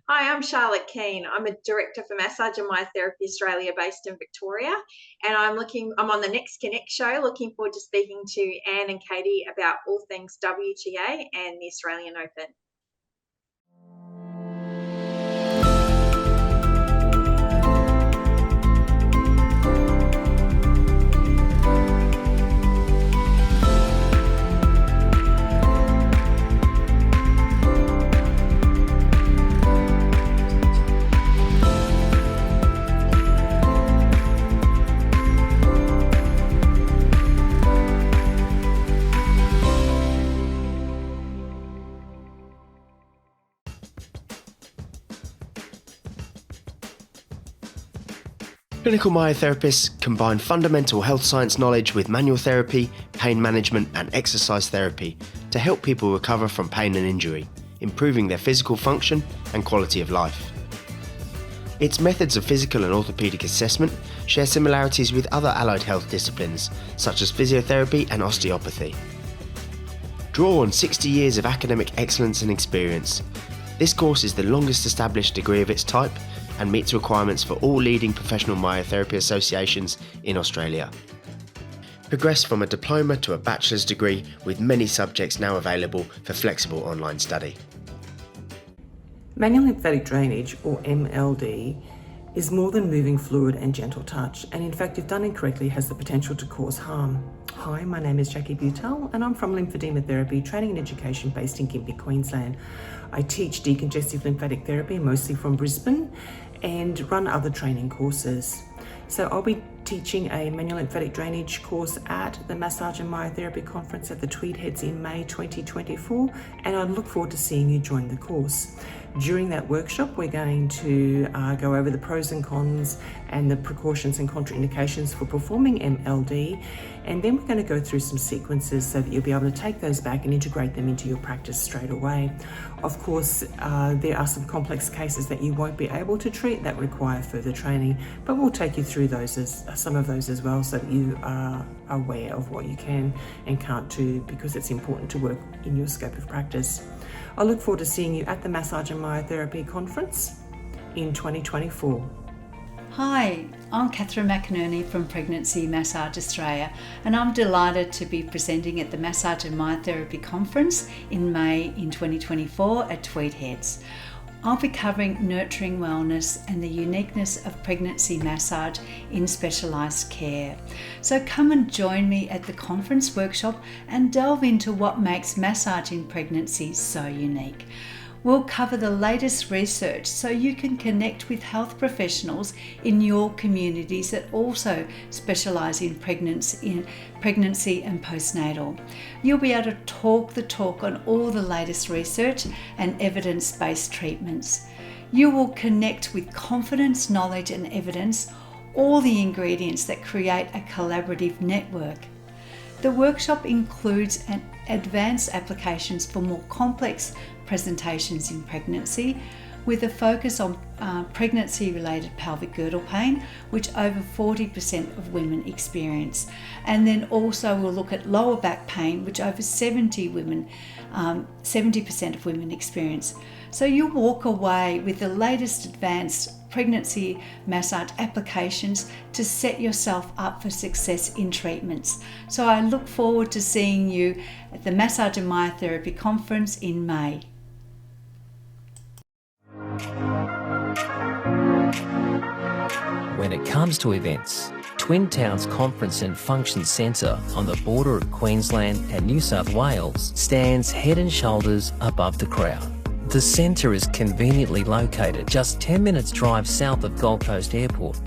Hi, I'm Charlotte Keane. I'm a director for Massage and Myotherapy Australia based in Victoria. And I'm on the Next Connect show, looking forward to speaking to Anne and Katie about all things WTA and the Australian Open. Clinical myotherapists combine fundamental health science knowledge with manual therapy, pain management and exercise therapy to help people recover from pain and injury, improving their physical function and quality of life. Its methods of physical and orthopaedic assessment share similarities with other allied health disciplines such as physiotherapy and osteopathy. Draw on 60 years of academic excellence and experience. This course is the longest established degree of its type and meets requirements for all leading professional myotherapy associations in Australia. Progress from a diploma to a bachelor's degree with many subjects now available for flexible online study. Manual lymphatic drainage, or MLD, is more than moving fluid and gentle touch, and in fact, if done incorrectly, has the potential to cause harm. Hi, my name is Jacqui Beutel, and I'm from Lymphedema Therapy, training and education based in Gympie, Queensland. I teach decongestive lymphatic therapy, mostly from Brisbane, and run other training courses. So I'll be teaching a manual lymphatic drainage course at the Massage and Myotherapy Conference at the Tweed Heads in May 2024, and I look forward to seeing you join the course. During that workshop, we're going to go over the pros and cons and the precautions and contraindications for performing MLD, and then we're going to go through some sequences so that you'll be able to take those back and integrate them into your practice straight away. Of course, there are some complex cases that you won't be able to treat that require further training, but we'll take you through those some of those as well, so that you are aware of what you can and can't do, because it's important to work in your scope of practice. I look forward to seeing you at the Massage and Myotherapy Conference in 2024. Hi, I'm Catherine McInerney from Pregnancy Massage Australia, and I'm delighted to be presenting at the Massage and Myotherapy Conference in May in 2024 at Tweed Heads. I'll be covering nurturing wellness and the uniqueness of pregnancy massage in specialised care. So come and join me at the conference workshop and delve into what makes massage in pregnancy so unique. We'll cover the latest research so you can connect with health professionals in your communities that also specialise in pregnancy and postnatal. You'll be able to talk the talk on all the latest research and evidence-based treatments. You will connect with confidence, knowledge and evidence, all the ingredients that create a collaborative network. The workshop includes advanced applications for more complex presentations in pregnancy, with a focus on pregnancy-related pelvic girdle pain, which over 40% of women experience. And then also we'll look at lower back pain, which over 70% of women experience. So you walk away with the latest advanced pregnancy massage applications to set yourself up for success in treatments. So I look forward to seeing you at the Massage and Myotherapy Conference in May. When it comes to events, Twin Towns Conference and Function Centre on the border of Queensland and New South Wales stands head and shoulders above the crowd. The centre is conveniently located just 10 minutes drive south of Gold Coast Airport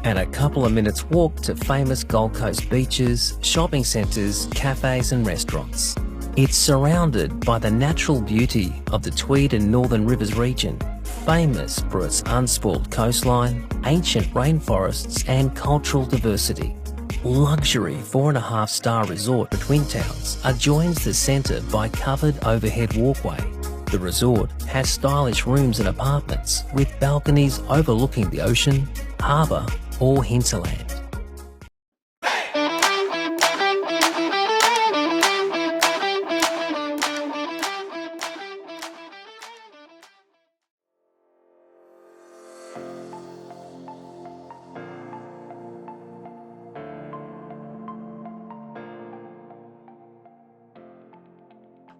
and a couple of minutes walk to famous Gold Coast beaches, shopping centres, cafes and restaurants. It's surrounded by the natural beauty of the Tweed and Northern Rivers region, famous for its unspoiled coastline, ancient rainforests and cultural diversity. Luxury 4.5-star resort for Twin Towns adjoins the centre by covered overhead walkway. The resort has stylish rooms and apartments with balconies overlooking the ocean, harbour or hinterland.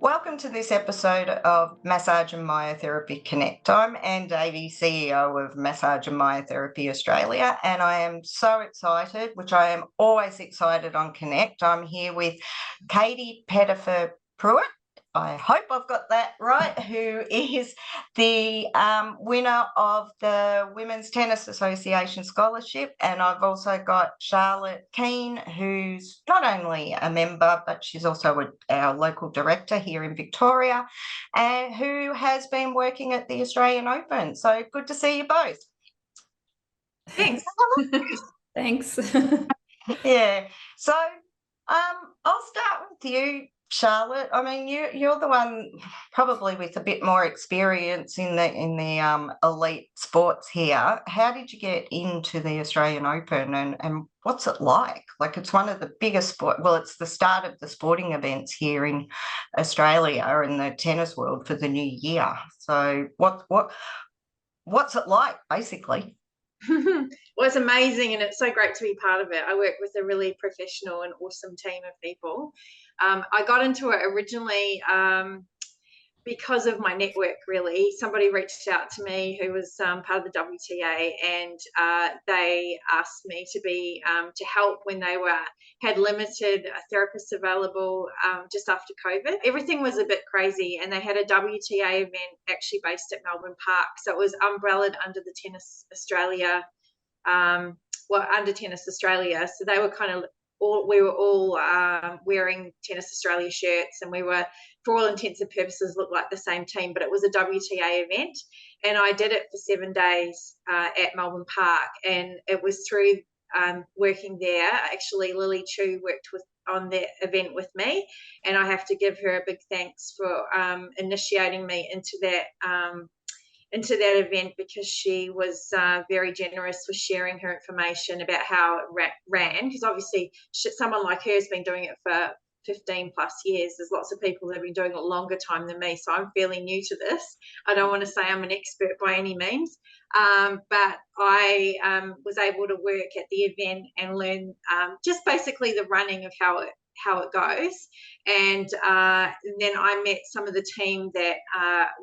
Welcome to this episode of Massage and Myotherapy Connect. I'm Anne Davey, CEO of Massage and Myotherapy Australia, and I am so excited, which I am always excited on Connect. I'm here with Katie Pirouet. I hope I've got that right, who is the winner of the Women's Tennis Association Scholarship. And I've also got Charlotte Keane, who's not only a member, but she's also our local director here in Victoria, and who has been working at the Australian Open. So good to see you both. Thanks. Thanks. Yeah. So I'll start with you, Charlotte. I mean, you're the one probably with a bit more experience in the elite sports here. How did you get into the Australian Open, and what's it like? Like, it's one of the biggest it's the start of the sporting events here in Australia in the tennis world for the new year. So what's it like, basically? Well, it's amazing, and it's so great to be part of it. I work with a really professional and awesome team of people. I got into it originally because of my network, really. Somebody reached out to me who was part of the WTA, and they asked me to help when they had limited therapists available just after COVID. Everything was a bit crazy, and they had a WTA event actually based at Melbourne Park. So it was umbrellaed under the Tennis Australia, under Tennis Australia. So they were we were all wearing Tennis Australia shirts, and we were, for all intents and purposes, looked like the same team, but it was a WTA event. And I did it for 7 days at Melbourne Park, and it was through working there. Actually, Lily Chu worked on that event with me, and I have to give her a big thanks for initiating me into that event, because she was very generous with sharing her information about how it ran, because obviously someone like her has been doing it for 15 plus years. There's lots of people that have been doing it a longer time than me, so I'm fairly new to this. I don't want to say I'm an expert by any means, but I was able to work at the event and learn just basically the running of how it goes. And then I met some of the team that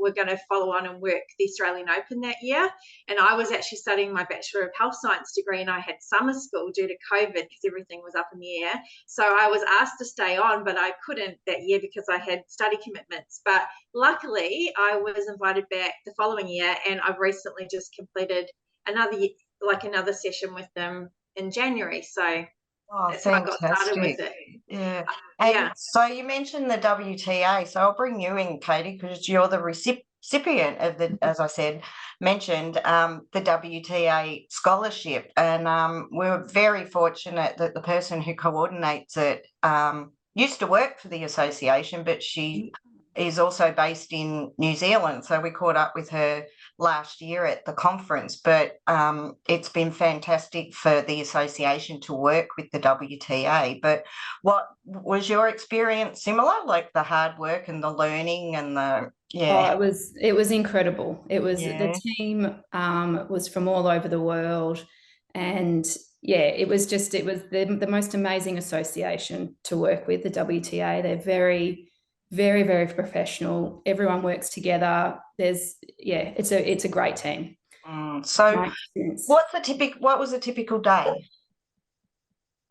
were going to follow on and work the Australian Open that year. And I was actually studying my Bachelor of Health Science degree, and I had summer school due to COVID because everything was up in the air. So I was asked to stay on, but I couldn't that year because I had study commitments. But luckily, I was invited back the following year, and I've recently just completed another session with them in January. So that's how I got started with it. Yeah. And so you mentioned the WTA, so I'll bring you in, Katie, because you're the recipient of the, as I said, mentioned, the WTA scholarship. And we were very fortunate that the person who coordinates it used to work for the association, but she is also based in New Zealand. So we caught up with her last year at the conference, but it's been fantastic for the association to work with the WTA. But what was your experience similar, like the hard work and the learning and the it was incredible. It was the team was from all over the world, and it was the most amazing association to work with, the WTA. They're very, very, very professional. Everyone works together. It's a great team. So what was a typical day?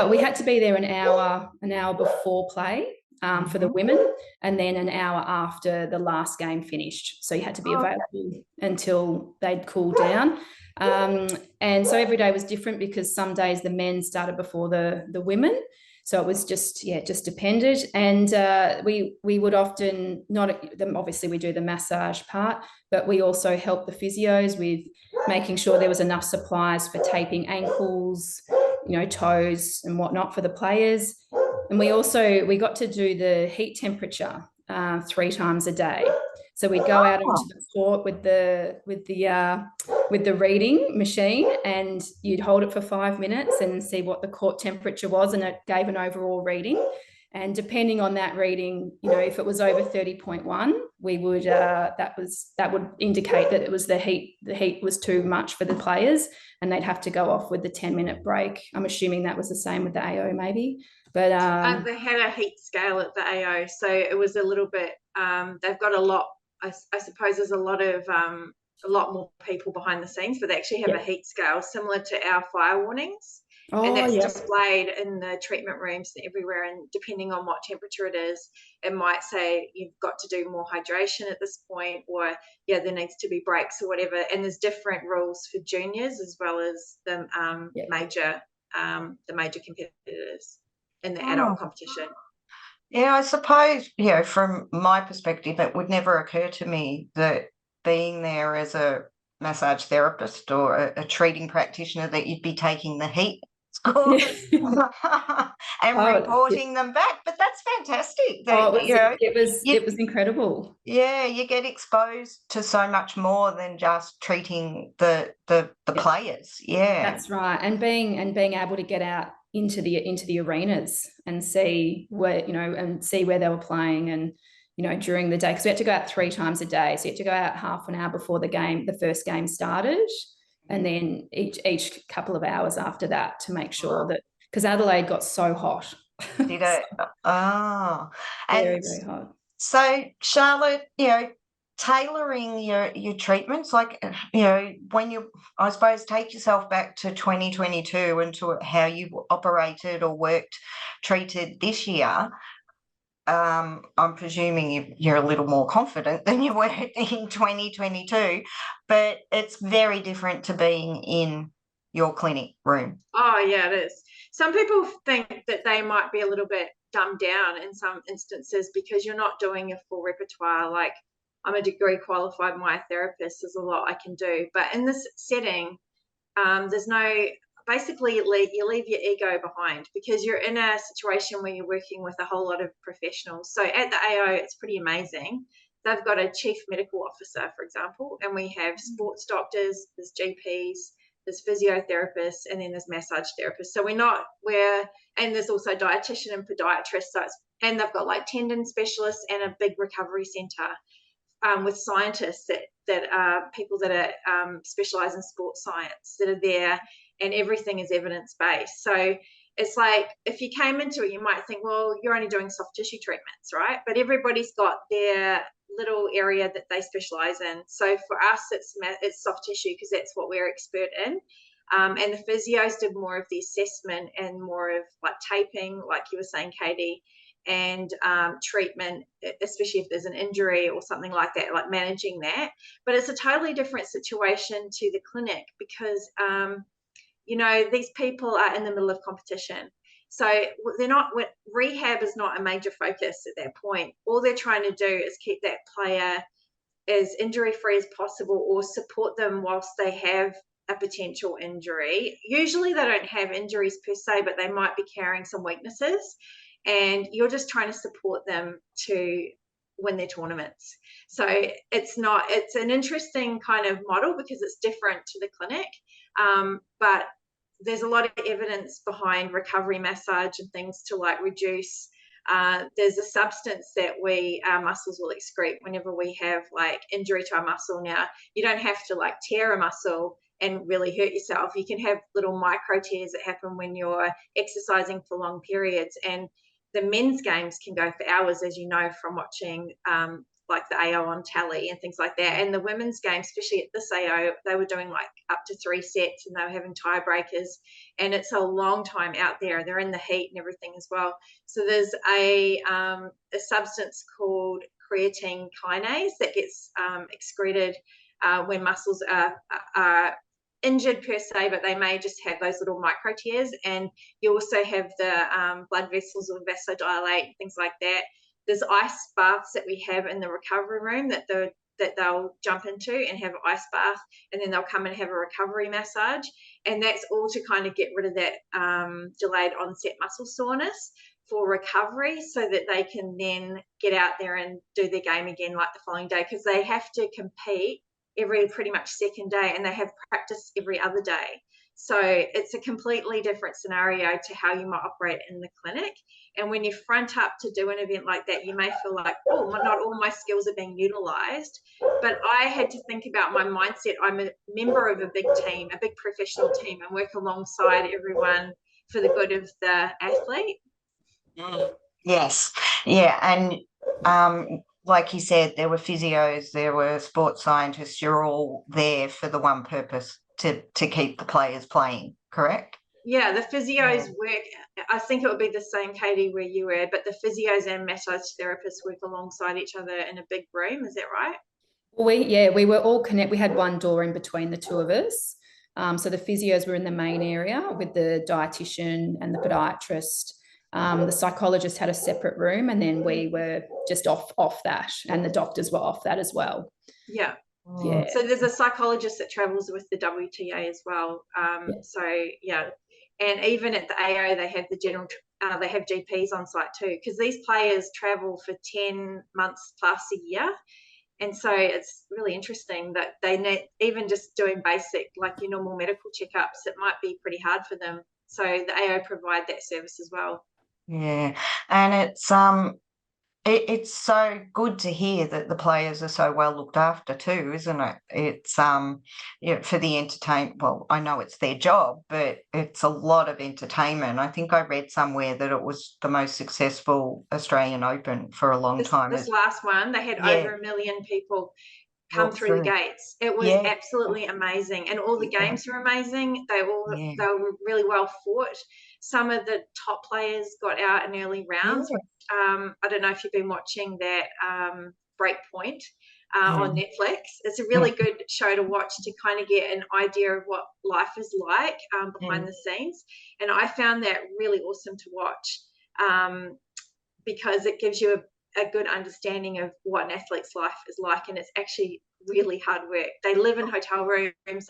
We had to be there an hour before play for the women, and then an hour after the last game finished. So you had to be available until they'd cool down. And so every day was different, because some days the men started before the women. So it was just depended. And we would often obviously we do the massage part, but we also help the physios with making sure there was enough supplies for taping ankles, toes and whatnot for the players. And we got to do the heat temperature 3 times a day. So we'd go out onto the court with the reading machine, and you'd hold it for 5 minutes and see what the court temperature was, and it gave an overall reading. And depending on that reading, if it was over 30.1, we would that would indicate that it was the heat was too much for the players, and they'd have to go off with the 10-minute break. I'm assuming that was the same with the AO maybe. But they had a heat scale at the AO, so it was a little bit. They've got a lot. I suppose there's a lot more people behind the scenes, but they actually have a heat scale similar to our fire warnings, and that's displayed in the treatment rooms everywhere. And depending on what temperature it is, it might say you've got to do more hydration at this point, or there needs to be breaks or whatever. And there's different rules for juniors as well as the major competitors in the adult competition. Yeah, I suppose, from my perspective, it would never occur to me that being there as a massage therapist or a treating practitioner that you'd be taking the heat scores and reporting them back. But that's fantastic. It was incredible. Yeah, you get exposed to so much more than just treating the players. Yeah, that's right. And being able to get out into the arenas and see where they were playing, and during the day, because we had to go out 3 times a day. So you had to go out half an hour before the first game started, and then each couple of hours after that, to make sure that, because Adelaide got so hot. Did it? Oh, very, very hot. So Charlotte, tailoring your treatments, like, when you, I suppose, take yourself back to 2022 and to how you operated or treated this year, I'm presuming you're a little more confident than you were in 2022, but it's very different to being in your clinic room. Oh, yeah, it is. Some people think that they might be a little bit dumbed down in some instances because you're not doing a full repertoire. Like, I'm a degree qualified myotherapist. There's a lot I can do. But in this setting, there's no, basically you leave your ego behind because you're in a situation where you're working with a whole lot of professionals. So at the AO, it's pretty amazing. They've got a chief medical officer, for example, and we have sports doctors, there's GPs, there's physiotherapists, and then there's massage therapists. So and there's also dietitian and podiatrists. And they've got like tendon specialists and a big recovery centre. With scientists that are people that are specialise in sports science that are there, and everything is evidence-based. So it's like, if you came into it, you might think, well, you're only doing soft tissue treatments, right? But everybody's got their little area that they specialise in. So for us, it's soft tissue because that's what we're expert in. And the physios did more of the assessment and more of like taping, like you were saying, Katie, and treatment, especially if there's an injury or something like that, like managing that. But it's a totally different situation to the clinic because, these people are in the middle of competition. So rehab is not a major focus at that point. All they're trying to do is keep that player as injury-free as possible or support them whilst they have a potential injury. Usually they don't have injuries per se, but they might be carrying some weaknesses. And you're just trying to support them to win their tournaments. So it's an interesting kind of model because it's different to the clinic. But there's a lot of evidence behind recovery massage and things to like reduce. There's a substance that our muscles will excrete whenever we have like injury to our muscle. Now, you don't have to like tear a muscle and really hurt yourself. You can have little micro tears that happen when you're exercising for long periods. And the men's games can go for hours, as you know, from watching like the AO on tally and things like that. And the women's game, especially at this AO, they were doing like up to 3 sets and they were having tiebreakers. And it's a long time out there. They're in the heat and everything as well. So there's a substance called creatine kinase that gets excreted when muscles are injured per se, but they may just have those little micro tears. And you also have the blood vessels will vasodilate, things like that. There's ice baths that we have in the recovery room that they'll jump into and have an ice bath, and then they'll come and have a recovery massage. And that's all to kind of get rid of that delayed onset muscle soreness for recovery so that they can then get out there and do their game again like the following day, because they have to compete every pretty much second day and they have practice every other day. So it's a completely different scenario to how you might operate in the clinic. And when you front up to do an event like that, you may feel like, oh, not all my skills are being utilized. But I had to think about my mindset. I'm a member of a big team, a big professional team, and work alongside everyone for the good of the athlete. Yes. Yeah. And like you said, there were physios, there were sports scientists. You're all there for the one purpose, to keep the players playing, correct? Yeah, the physios work. I think it would be the same, Katie, where you were, but the physios and massage therapists work alongside each other in a big room. Is that right? We were all we had one door in between the two of us. So the physios were in the main area with the dietitian and the podiatrist. The psychologist had a separate room, and then we were just off that, and the doctors were off that as well. Yeah. Yeah. So there's a psychologist that travels with the WTA as well. So yeah, and even at the AO, they have the general. They have GPs on site too, because these players travel for 10 months plus a year. And so it's really interesting that they need, even just doing basic, like your normal medical checkups, it might be pretty hard for them. So the AO provide that service as well. Yeah. And it's so good to hear that the players are so well looked after too, isn't it? It's for the entertainment. Well, I know it's their job, but it's a lot of entertainment. I think I read somewhere that it was the most successful Australian Open for a long time. This last one, they had over 1 million people come through the gates. It was absolutely amazing, and all the games were amazing. They were really well fought. Some of the top players got out in early rounds. I don't know if you've been watching that Breakpoint on Netflix. It's a really good show to watch to kind of get an idea of what life is like behind the scenes, and I found that really awesome to watch because it gives you a good understanding of what an athlete's life is like, and it's actually really hard work. They live in hotel rooms.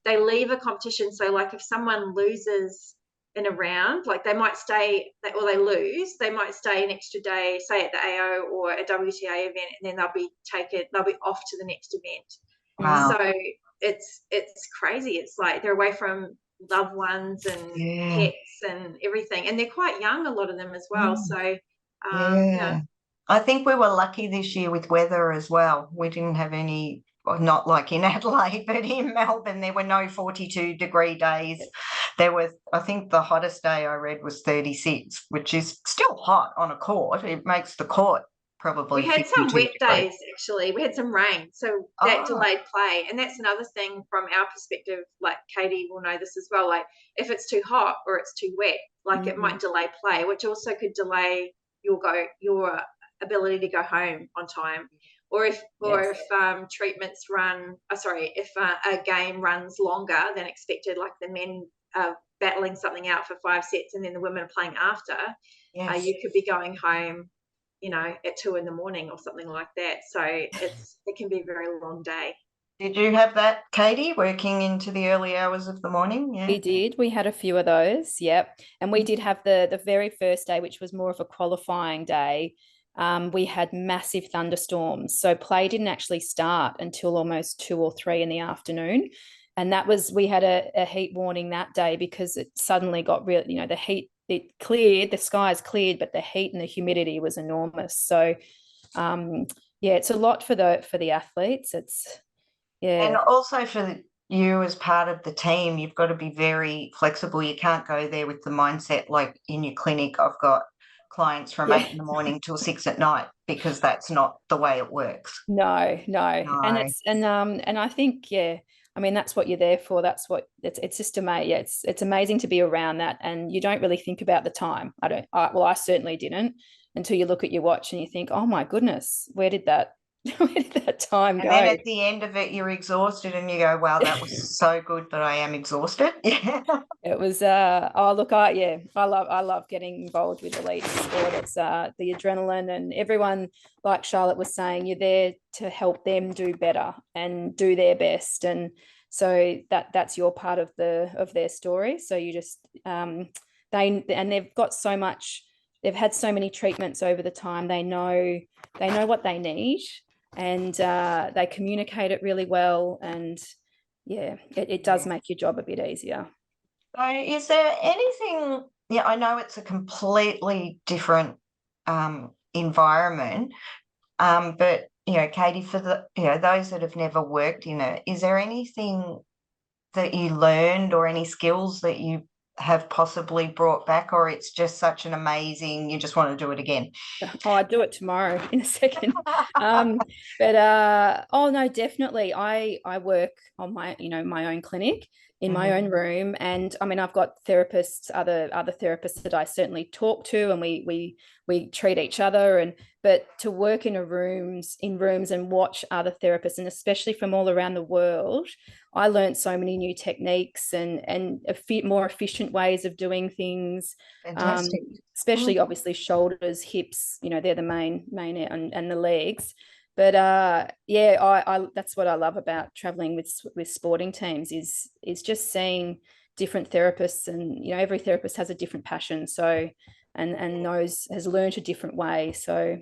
They leave a competition. So like if someone loses in a round, like they might stay, or they lose, they might stay an extra day, say at the AO or a WTA event, and then they'll be off to the next event. Wow. So it's crazy. It's like they're away from loved ones and pets and everything, and they're quite young, a lot of them as well. So I think we were lucky this year with weather as well. We didn't have any, well, not like in Adelaide, but in Melbourne, there were no 42-degree days. There was, I think the hottest day I read was 36, which is still hot on a court. It makes the court probably. We had some wet days, actually. We had some rain, so that delayed play. And that's another thing from our perspective, like Katie will know this as well, like if it's too hot or it's too wet, like it might delay play, which also could delay your ability to go home on time, or if treatments run if a game runs longer than expected, like the men are battling something out for 5 sets and then the women are playing after, you could be going home at 2 a.m. or something like that. So it can be a very long day. Did you have that, Katie, working into the early hours of the morning? Yeah, we did. We had a few of those. Yep. And we did have the very first day, which was more of a qualifying day. We had massive thunderstorms. So play didn't actually start until almost 2 or 3 in the afternoon. And we had a heat warning that day because it suddenly got real, the heat, it cleared, the skies cleared, but the heat and the humidity was enormous. So it's a lot for the athletes. And also for you as part of the team, you've got to be very flexible. You can't go there with the mindset like in your clinic, I've got clients from 8 in the morning till 6 at night, because that's not the way it works. No. And I think, I mean, that's what you're there for. That's what it's just amazing. It's amazing to be around that, and you don't really think about the time. I certainly didn't until you look at your watch and you think, oh my goodness, where did that time go? And then at the end of it, you're exhausted and you go, wow, that was so good, but I am exhausted. It was I love getting involved with elite sport. It's the adrenaline, and everyone, like Charlotte was saying, you're there to help them do better and do their best, and so that's your part of their story. So you just they've got so much, they've had so many treatments over the time, they know what they need, and they communicate it really well, and it does make your job a bit easier. So is there anything, I know it's a completely different environment, but Katie, for the those that have never worked in it, is there anything that you learned or any skills that you have possibly brought back, or it's just such an amazing, you just want to do it again? Oh, I'd do it tomorrow in a second. Oh no, definitely. I work on my, my own clinic in my own room, and I mean, I've got therapists, other therapists that I certainly talk to, and we treat each other, but to work in rooms and watch other therapists, and especially from all around the world, I learned so many new techniques and more efficient ways of doing things. Fantastic. Especially obviously shoulders, hips, they're the main and the legs. But I that's what I love about traveling with sporting teams is just seeing different therapists, and every therapist has a different passion, so and has learned a different way. So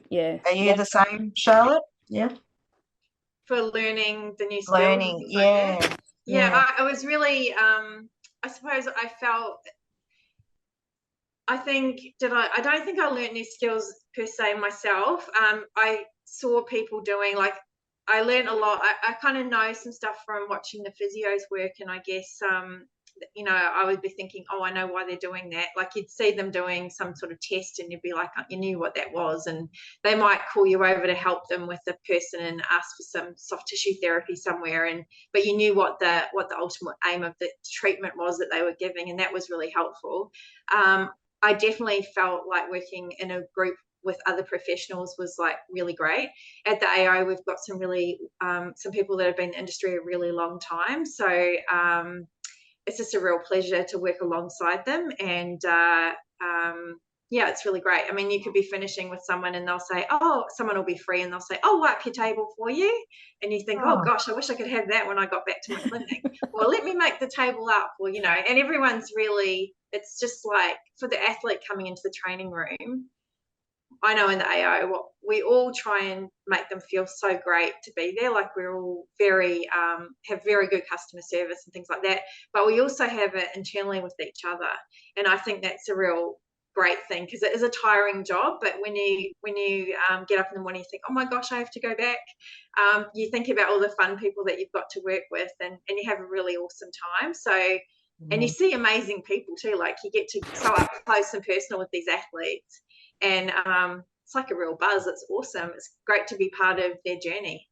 yeah. Are you the same, Charlotte? Yeah. For learning the new skills. Learning, yeah. Like yeah. I was really I suppose I felt, I don't think I learned new skills per se myself. I saw people doing, like, I learned a lot. I kind of know some stuff from watching the physios work, and I guess, I would be thinking, oh, I know why they're doing that. Like, you'd see them doing some sort of test and you'd be like, you knew what that was. And they might call you over to help them with the person and ask for some soft tissue therapy somewhere. But you knew what the ultimate aim of the treatment was that they were giving. And that was really helpful. I definitely felt like working in a group with other professionals was like really great. At the AO, we've got some really some people that have been in the industry a really long time. So it's just a real pleasure to work alongside them. And yeah, it's really great. I mean, you could be finishing with someone and they'll say, oh, someone will be free, and they'll say, I'll wipe your table for you. And you think, oh gosh, I wish I could have that when I got back to my clinic. Well, let me make the table up. Well, and everyone's really, it's just like, for the athlete coming into the training room, I know in the AO, we all try and make them feel so great to be there. Like, we're all very, have very good customer service and things like that. But we also have it internally with each other. And I think that's a real great thing, because it is a tiring job. But when you get up in the morning, you think, oh my gosh, I have to go back. You think about all the fun people that you've got to work with, and you have a really awesome time. So, and you see amazing people too. Like, you get to so up close and personal with these athletes. And it's like a real buzz. It's awesome. It's great to be part of their journey.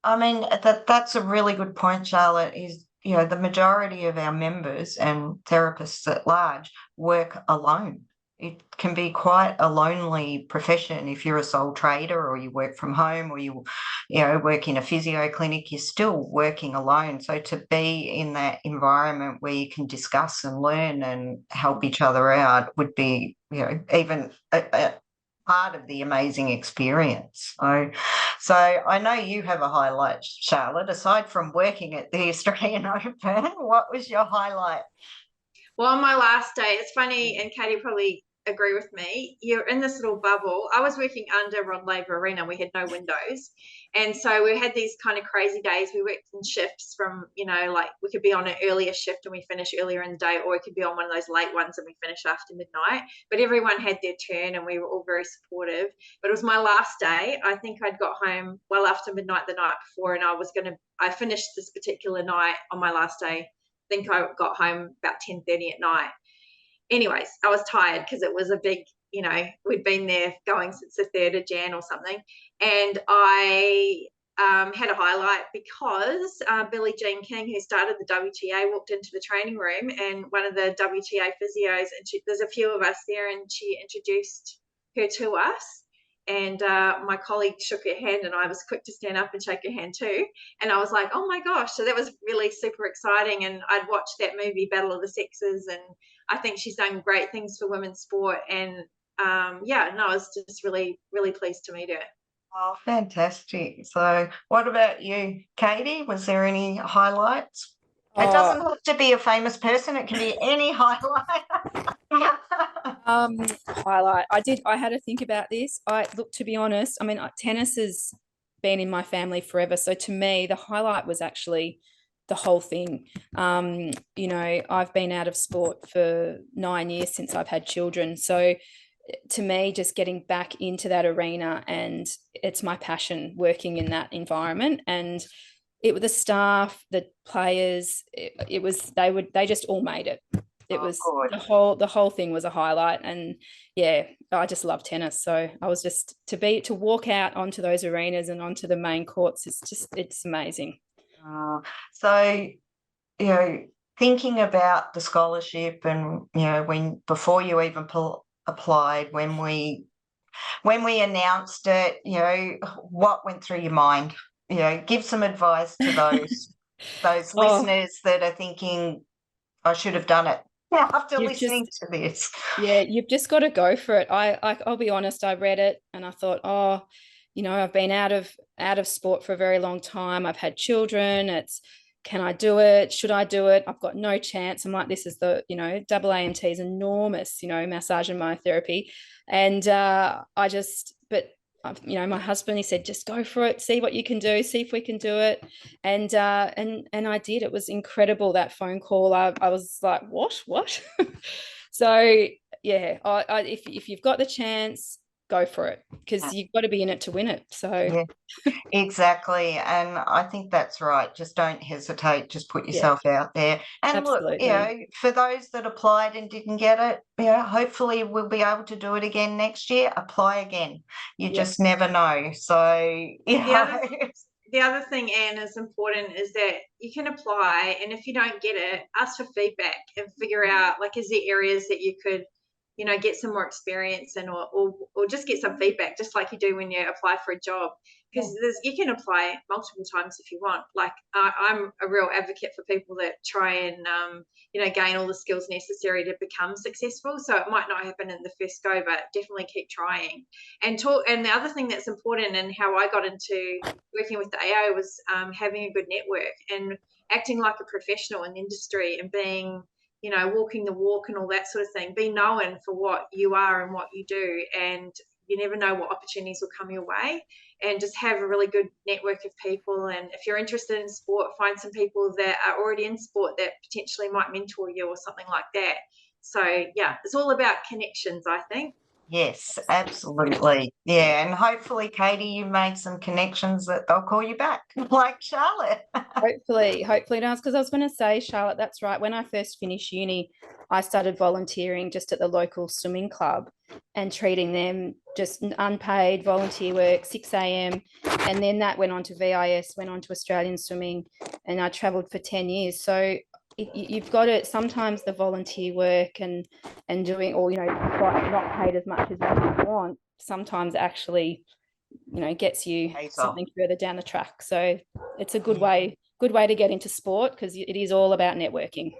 I mean, that's a really good point, Charlotte, is, the majority of our members and therapists at large work alone. It can be quite a lonely profession if you're a sole trader, or you work from home, or you work in a physio clinic. You're still working alone. So to be in that environment where you can discuss and learn and help each other out would be, even a part of the amazing experience. So I know you have a highlight, Charlotte, aside from working at the Australian Open. What was your highlight? Well, on my last day, it's funny, and Katie probably agree with me, you're in this little bubble. I was working under Rod Laver Arena. We had no windows, and so we had these kind of crazy days. We worked in shifts from, like, we could be on an earlier shift and we finish earlier in the day, or we could be on one of those late ones and we finish after midnight. But everyone had their turn, and we were all very supportive. But it was my last day. I think I'd got home well after midnight the night before, and I finished this particular night on my last day. I think I got home about 10:30 at night. Anyways, I was tired because it was a big, we'd been there going since the 3rd of Jan or something. And I had a highlight because Billie Jean King, who started the WTA, walked into the training room, and one of the WTA physios, and there's a few of us there, and she introduced her to us. And my colleague shook her hand, and I was quick to stand up and shake her hand too. And I was like, oh my gosh. So that was really super exciting. And I'd watched that movie, Battle of the Sexes, and I think she's done great things for women's sport. And I was just really, really pleased to meet her. Oh, fantastic. So what about you, Katie? Was there any highlights? It doesn't have to be a famous person. It can be any highlight. Highlight. I had to think about this. To be honest, I mean, tennis has been in my family forever. So to me, the highlight was actually the whole thing. I've been out of sport for 9 years since I've had children. So to me, just getting back into that arena, and it's my passion working in that environment. And it was the staff, the players, they just all made it. was good. the whole thing was a highlight. And yeah, I just love tennis. So I was just to walk out onto those arenas and onto the main courts, it's amazing. So, thinking about the scholarship and, before you even applied, when we announced it, what went through your mind? Give some advice to those listeners that are thinking, I should have done it after listening to this. Yeah, you've just got to go for it. I'll be honest, I read it and I thought, I've been out of sport for a very long time. I've had children. Can I do it? Should I do it? I've got no chance. I'm like, this is the, AAMT is enormous, massage and myotherapy. And my husband, he said, just go for it, see what you can do, see if we can do it. And I did. It was incredible, that phone call. I was like, what? So yeah, if you've got the chance, go for it, because you've got to be in it to win it. So yeah, exactly. And I think that's right. Just don't hesitate. Just put yourself out there. And absolutely. Look, for those that applied and didn't get it, hopefully we'll be able to do it again next year. Apply again. You just never know. So, The other thing, Anne, is important is that you can apply, and if you don't get it, ask for feedback and figure out, like, is there areas that you could, get some more experience in, or just get some feedback, just like you do when you apply for a job. Because you can apply multiple times if you want. Like, I'm a real advocate for people that try and, gain all the skills necessary to become successful. So it might not happen in the first go, but definitely keep trying. And the other thing that's important, and how I got into working with the AO, was having a good network and acting like a professional in the industry, and being, walking the walk and all that sort of thing. Be known for what you are and what you do, and you never know what opportunities will come your way. And just have a really good network of people. And if you're interested in sport, find some people that are already in sport that potentially might mentor you or something like that. So yeah, it's all about connections, I think. Yes, absolutely. Yeah, and hopefully, Katie, you made some connections that they'll call you back, like Charlotte. Hopefully no, because I was going to say, Charlotte, that's right. When I first finished uni, I started volunteering just at the local swimming club and treating them just unpaid volunteer work, 6 a.m. And then that went on to VIS, went on to Australian Swimming, and I travelled for 10 years. So you've got to, sometimes the volunteer work and doing, or not paid as much as you want, sometimes actually gets you something further down the track. So it's a good way to get into sport, because it is all about networking.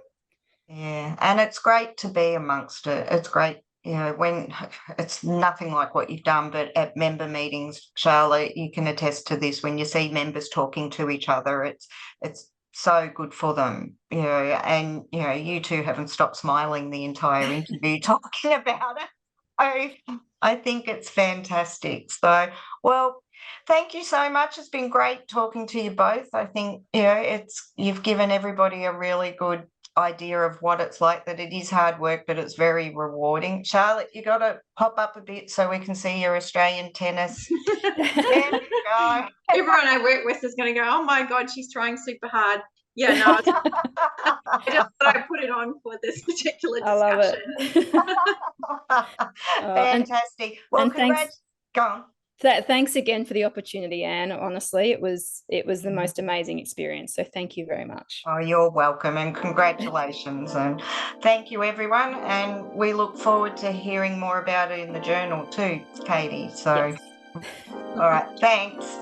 Yeah, and it's great to be amongst it. It's great, when it's nothing like what you've done, but at member meetings, Charlotte, you can attest to this, when you see members talking to each other, it's so good for them, and you two haven't stopped smiling the entire interview talking about it. I think it's fantastic. So, well, thank you so much. It's been great talking to you both. I think you've given everybody a really good idea of what it's like, that it is hard work, but it's very rewarding. Charlotte, you got to pop up a bit so we can see your Australian tennis. There we go. Everyone I work with is going to go, oh my God, she's trying super hard. Yeah, no, I just thought I put it on for this particular discussion. I love it. Fantastic. Well, congrats. Go on. Thanks again for the opportunity, Anne. Honestly, it was the most amazing experience. So thank you very much. Oh, you're welcome, and congratulations, and thank you, everyone. And we look forward to hearing more about it in the journal too, Katie. So, yes. All right, thanks.